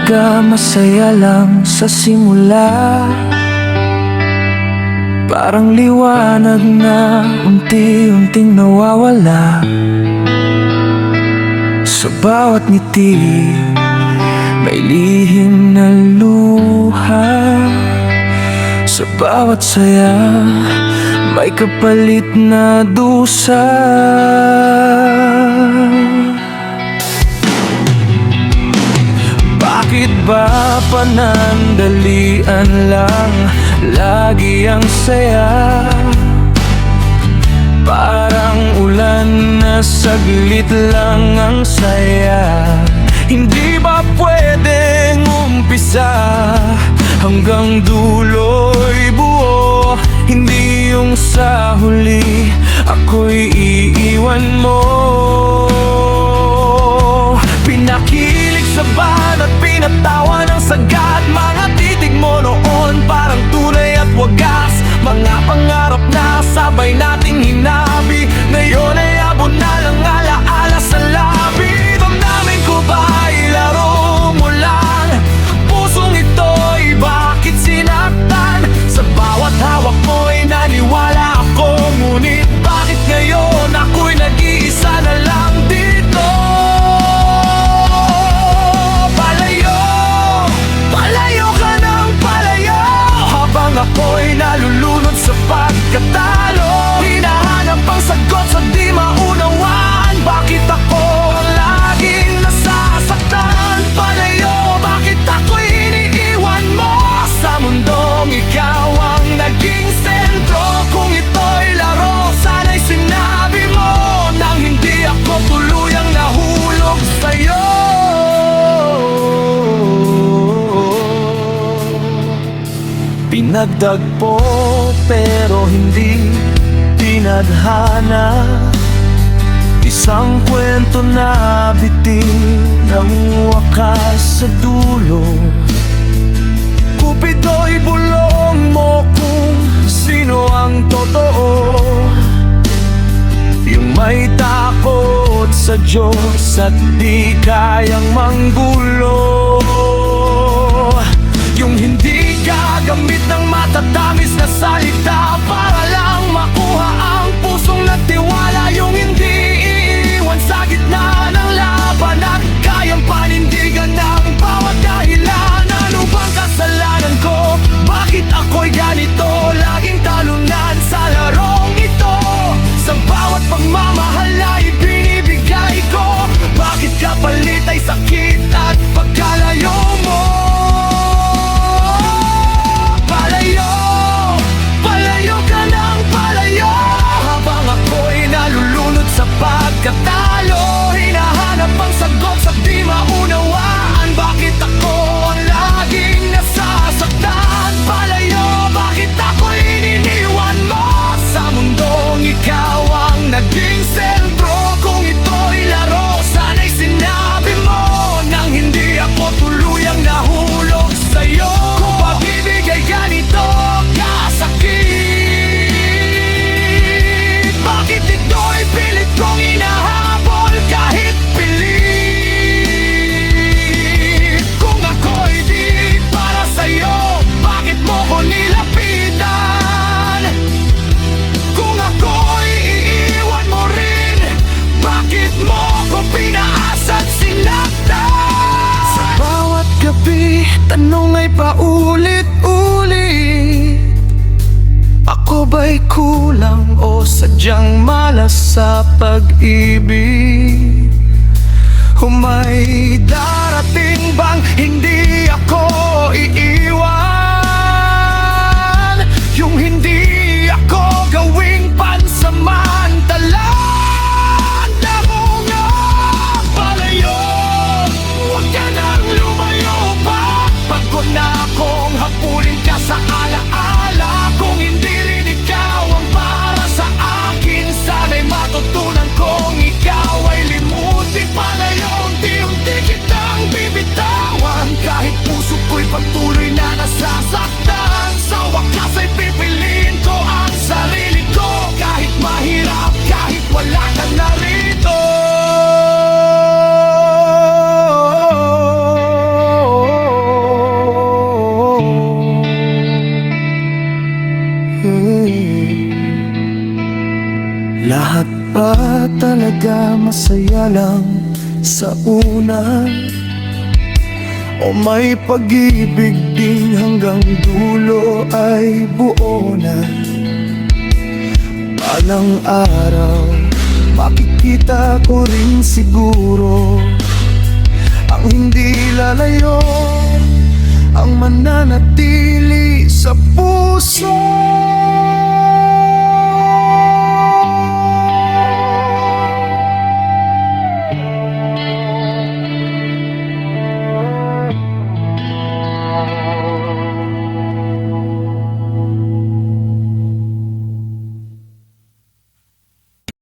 Umaga masaya lang sa simula, parang liwanag na unti-unting nawawala. Sa bawat ngiti may lihim na luha, sa bawat saya may kapalit na dusa. Bakit ba panandalian lang lagi ang saya? Parang ulan na saglit lang ang saya. Hindi ba pwedeng umpisa hanggang dulo'y buo? Hindi yung sa huli ako'y iiwan mo. Pinakilig sa banat, pinatawa ng sagat, mga titig mo noon parang tunay at wagas. Mga pangarap na sabay nating hinabi, ngayon ay abot na lang alaala sa labi. Damdamin ko ba'y laro mo lang? Pusong ito'y bakit sinaktan? Sa bawat hawak mo'y naniwala ako, ngunit bakit ngayon ako'y nag-iisa na lang dito? Palayo, palayo ka ng palayo, habang ako'y nalulunod sa pagkatalo. Hinahanap ang sagot sa di maunawaan, bakit ako ang laging nasasaktan? Palayo, bakit ako'y iniiwan mo sa mundong ikaw ang naging sentro? Kung ito'y laro, sana'y sinabi mo nang hindi ako tuluyang nahulog sa'yo. Pinagdagpo pero hindi tinadhana, isang kwento na bitin ng wakas sa dulo. Cupido'y bulong mo kung sino ang totoo, yung may takot sa Diyos at di kayang manggulo, yung hindi gagamit ng matatamis na salita para lang makuha ang pusong nagtiwala, yung hindi iiwan sa gitna ng laban at kayang panindigan ng bawat dahilan. Ano bang kasalanan ko? Bakit ako'y ganito? Laging talunan sa larong ito. Sa bawat pagmamahal na ibinibigay ko, bakit kapalit ay sakit at pagkalayo mo? Palayo, palayo ka ng palayo, habang ako'y nalulunod sa pagkatalo. Hinahanap ang sagot sa di maunawaan, bakit ako ang laging nasasaktan? Palayo, bakit ako'y ininiwan mo sa mundong ikaw ang naging sentro? Kung ito'y laro, sana'y sinabi mo nang hindi ako tuluyang nahulog sa'yo. Kung pag-ibig ay ganito kasakit, bakit ito'y pilit kong inahabol kahit pilit? Kung ako'y di para sa'yo, bakit mo ko nilapitan? Kung ako'y iiwan mo rin, bakit mo ko pinaas at sinaktan? Sa bawat gabi, tanong ay paulit-ulit, ako ba'y kulang o sadyang malas sa pag-ibig? O may darating bang hindi ako iiwan? Yung hindi ako gawing pansamantalaan na nga. Palayo, huwag ka nang lumayo pa. Pagod na akong hapulin ka sa alaala. Kung hindi rin ikaw ang para sa akin, sana'y matutunan kong ikaw ay limutin. Palayo, unti-unti kitang bibitawan. talaga masaya lang sa una, o may pag-ibig ding hanggang dulo ay buo na? Balang araw, makikita ko rin siguro ang hindi lalayo, ang mananatili sa puso.